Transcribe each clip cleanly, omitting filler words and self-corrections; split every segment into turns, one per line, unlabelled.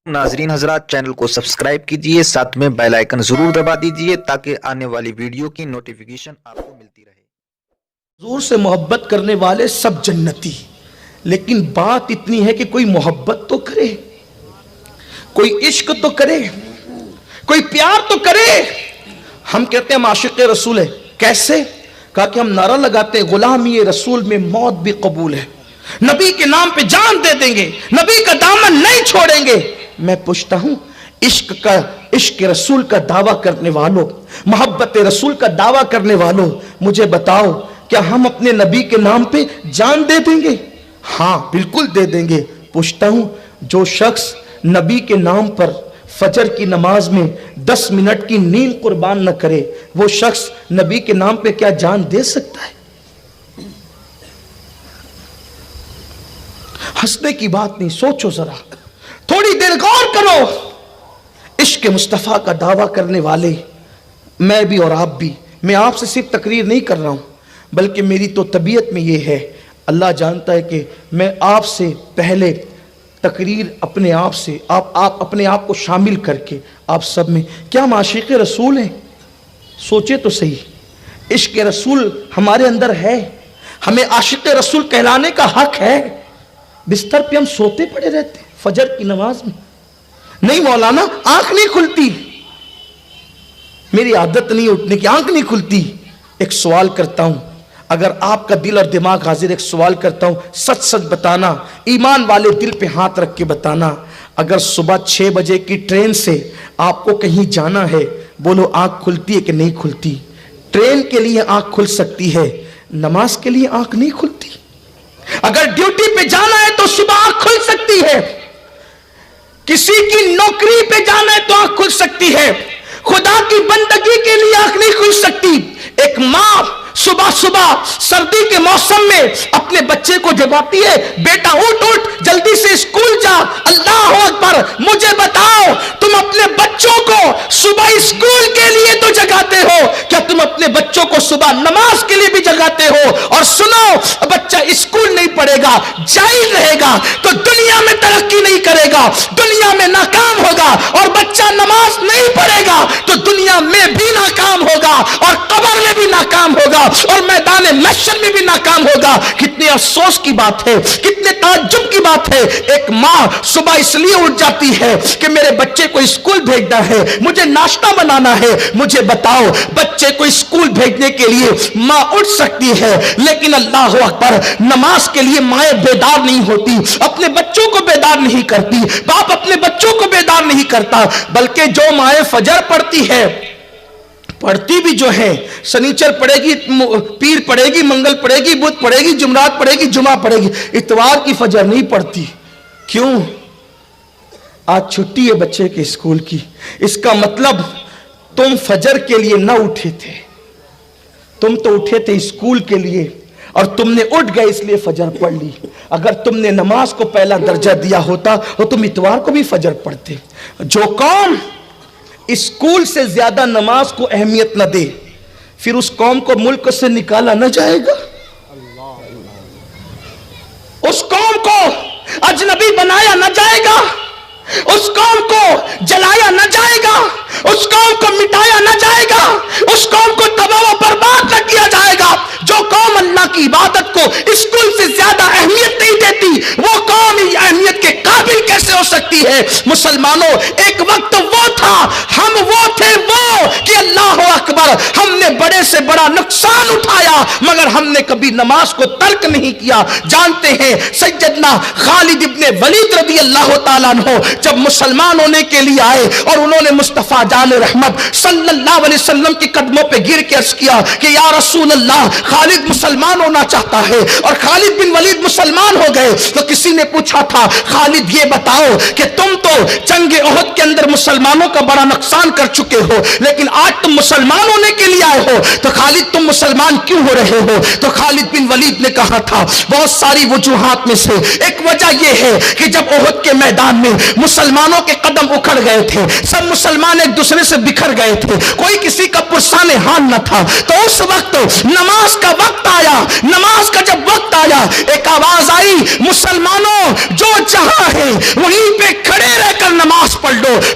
नाजरीन हजरात, चैनल को सब्सक्राइब कीजिए, साथ में बेल आइकन जरूर दबा दीजिए ताकि आने वाली वीडियो की नोटिफिकेशन आपको मिलती रहे।
हुजूर से मोहब्बत करने वाले सब जन्नती, लेकिन बात इतनी है कि कोई मोहब्बत तो करे, कोई इश्क तो करे, कोई प्यार तो करे। हम कहते हैं हम आशिक़ रसूल है। कैसे? कहा कि हम नारा लगाते हैं गुलामी रसूल में मौत भी कबूल है, नबी के नाम पे जान दे देंगे, नबी का दामन नहीं छोड़ेंगे। मैं पूछता हूं, इश्क रसूल का दावा करने वालों, मोहब्बत रसूल का दावा करने वालों, मुझे बताओ क्या हम अपने नबी के नाम पे जान दे देंगे? हाँ बिल्कुल दे देंगे। पूछता हूं, जो शख्स नबी के नाम पर फजर की नमाज में 10 मिनट की नींद कुर्बान न करे, वो शख्स नबी के नाम पे क्या जान दे सकता है? हंसने की बात नहीं, सोचो जरा, थोड़ी देर गौर करो। इश्क मुस्तफ़ा का दावा करने वाले मैं भी और आप भी, मैं आपसे सिर्फ तकरीर नहीं कर रहा हूं, बल्कि मेरी तो तबीयत में ये है, अल्लाह जानता है कि मैं आपसे पहले तकरीर अपने आप से, आप अपने आप को शामिल करके आप सब में, क्या हम आशिक़ रसूल हैं? सोचे तो सही, इश्क रसूल हमारे अंदर है, हमें आशिक़ रसूल कहलाने का हक है। बिस्तर पे हम सोते पड़े रहते फजर की नमाज में, नहीं मौलाना आंख नहीं खुलती, मेरी आदत नहीं उठने की, आंख नहीं खुलती। एक सवाल करता हूं, अगर आपका दिल और दिमाग हाजिर, एक सवाल करता हूं, सच सच बताना, ईमान वाले दिल पे हाथ रख के बताना, अगर सुबह 6 बजे की ट्रेन से आपको कहीं जाना है, बोलो आंख खुलती है कि नहीं खुलती? ट्रेन के लिए आंख खुल सकती है, नमाज के लिए आंख नहीं खुलती। अगर ड्यूटी पे जाना है तो सुबह आंख खुल सकती है, किसी की नौकरी पे जाना है तो आंख खुल सकती है, खुदा की बंदगी के लिए आंख नहीं खुल सकती। एक मां सुबह सुबह सर्दी के मौसम में अपने बच्चे को जगाती है, बेटा उठ उठ जल्दी से स्कूल जा। अल्लाह अकबर। मुझे बताओ, तुम अपने बच्चों को सुबह स्कूल के लिए तो जगाते हो, क्या तुम अपने बच्चों को सुबह नमाज के लिए भी जगाते हो? और सुनो, बच्चा स्कूल नहीं पढ़ेगा, जाहिल रहेगा तो दुनिया में तरक्की नहीं करेगा, दुनिया में नाकाम होगा। और बच्चा नमाज नहीं पढ़ेगा तो दुनिया में भी नाकाम होगा, और कब्र में भी नाकाम होगा, और मैदान महशर में भी नाकाम होगा। कितने अफसोस की बात है, कितने ताज्जुब की बात है। एक मां सुबह इसलिए उठ जाती है कि मेरे बच्चे को स्कूल भेजना है, मुझे नाश्ता बनाना है। मुझे बताओ, बच्चे को स्कूल भेजने के लिए मां उठ सकती है, लेकिन अल्लाह अकबर, नमाज के लिए माएं बेदार नहीं होती, अपने बच्चों को बेदार नहीं करती, बाप अपने बच्चों को बेदार नहीं करता। बल्कि जो माएं फजर पढ़ती है, पढ़ती भी जो है, शनिचर पढ़ेगी, पीर पढ़ेगी, मंगल पढ़ेगी, बुध पढ़ेगी, जुमरात पढ़ेगी, जुमा पढ़ेगी, इतवार की फजर नहीं पढ़ती। क्यों? आज छुट्टी है बच्चे के स्कूल की। इसका मतलब तुम फजर के लिए ना उठे थे, तुम तो उठे थे स्कूल के लिए, और तुमने उठ गए इसलिए फजर पढ़ ली। अगर तुमने नमाज को पहला दर्जा दिया होता तो तुम इतवार को भी फजर पढ़ते। जो कौम स्कूल से ज्यादा नमाज को अहमियत न दे, फिर उस कौम को मुल्क से निकाला न जाएगा, उस कौम को अजनबी बनाया न जाएगा, उस कौम को जलाया न जाएगा, उस कौम को मिटाया न जाएगा, उस कौम को तबाह बर्बाद न किया जाएगा। जो कौम अल्लाह की इबादत को स्कूल से ज्यादा अहमियत नहीं देती, वो कौम अहमियत के काबिल कैसे हो सकती है? मुसलमानों, एक वक्त वो था, हम वो थे वो कि अल्लाह अकबर, हमने बड़े से बड़ा नुकसान उठाया, मगर हमने कभी नमाज को तर्क नहीं किया। जानते हैं सैयदना खालिद इब्ने वलीद रज़ी अल्लाह तआला अन्हु जब मुसलमान होने के लिए आए और उन्होंने मुस्तफा जान रहमत सल्लल्लाहु अलैहि वसल्लम के कदमों पे गिर के अर्ज किया कि या रसूल अल्लाह, खालिद मुसलमान होना चाहता है, और खालिद बिन वलीद मुसलमान हो गए। तो किसी ने पूछा था, खालिद ये बताओ कि तुम तो जंग ओहद के अंदर मुसलमानों का बड़ा नुकसान कर चुके हो, लेकिन आज तुम मुसलमान होने के लिए आए हो, तो खालिद तुम मुसलमान क्यों हो रहे हो? तो खालिद बिन वलीद ने कहा था, बहुत सारी वजूहात में से एक वजह यह है कि जब ओहद के मैदान में मुसलमानों के कदम उखड़ गए थे, सब मुसलमान एक दूसरे से बिखर गए थे, कोई किसी का पुरसाने हान न था, तो उस वक्त नमाज का वक्त आया। नमाज का जब वक्त आया, एक आवाज आई, मुसलमानों जो जहां है वहीं पे खड़े रहकर नमाज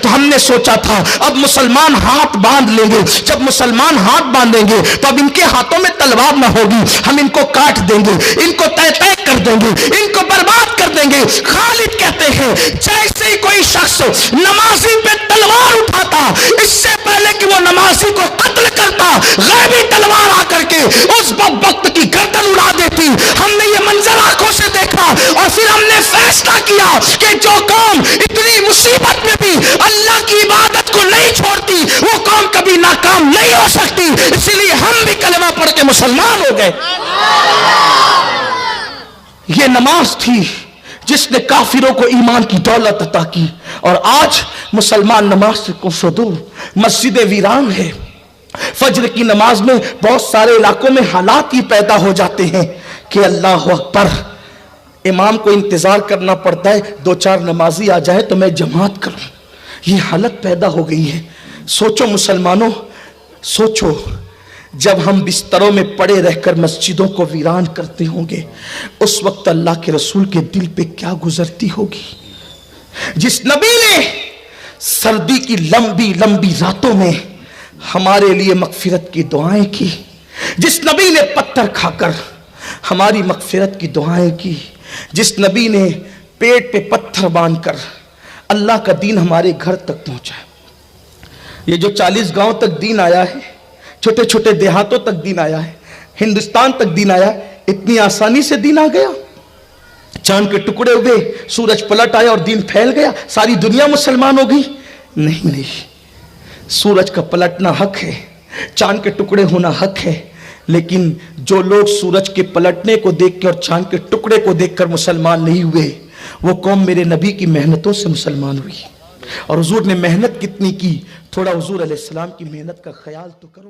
تو ہم نے سوچا تھا اب مسلمان ہاتھ باندھ لیں گے. جب مسلمان ہاتھ باندھیں گے تو اب ان کے ہاتھوں میں تلوار نہ ہوگی, ہم ان کو کاٹ دیں گے, ان کو تہ تہ کر دیں گے, ان کو برباد کر دیں گے. خالد کہتے ہیں جیسے ہی کوئی شخص نمازی پہ تلوار اٹھاتا, اس سے پہلے کہ وہ نمازی کو قتل کرتا, غیبی تلوار آ کر کے اس بدبخت کی گردن اڑا دیتی. ہم نے یہ منظر آنکھوں سے دیکھا اور پھر ہم نے فیصلہ کیا کہ جو قوم اتنی مصیبت میں بھی اللہ کی عبادت کو نہیں چھوڑتی وہ قوم کبھی ناکام نہیں ہو سکتی. اسی لیے ہم بھی کلمہ پڑھ کے مسلمان ہو گئے. یہ نماز تھی جس نے کافروں کو ایمان کی دولت عطا کی, اور آج مسلمان نماز سے کوسوں دور, مسجد ویران ہے. فجر کی نماز میں بہت سارے علاقوں میں حالات ہی پیدا ہو جاتے ہیں کہ اللہ اکبر, امام کو انتظار کرنا پڑتا ہے 2-4 نمازی آ جائے تو میں جماعت کروں. یہ حالت پیدا ہو گئی ہے. سوچو مسلمانوں, سوچو جب ہم بستروں میں پڑے رہ کر مسجدوں کو ویران کرتے ہوں گے اس وقت اللہ کے رسول کے دل پہ کیا گزرتی ہوگی. جس نبی نے سردی کی لمبی لمبی راتوں میں ہمارے لیے مغفرت کی دعائیں کی, جس نبی نے پتھر کھا کر ہماری مغفرت کی دعائیں کی, جس نبی نے پیٹ پہ پتھر باندھ کر اللہ کا دین ہمارے گھر تک پہنچا. یہ جو 40 گاؤں تک دین آیا ہے, چھوٹے چھوٹے دیہاتوں تک دین آیا ہے, ہندوستان تک دین آیا ہے, اتنی آسانی سے دین آ گیا؟ چاند کے ٹکڑے ہوئے, سورج پلٹ آیا اور دین پھیل گیا, ساری دنیا مسلمان ہو گئی؟ نہیں نہیں, سورج کا پلٹنا حق ہے, چاند کے ٹکڑے ہونا حق ہے, لیکن جو لوگ سورج کے پلٹنے کو دیکھ کے اور چاند کے ٹکڑے کو دیکھ کر مسلمان نہیں ہوئے, وہ قوم میرے نبی کی محنتوں سے مسلمان ہوئی. اور حضور نے محنت کتنی کی, تھوڑا حضور علیہ السلام کی محنت کا خیال تو کرو.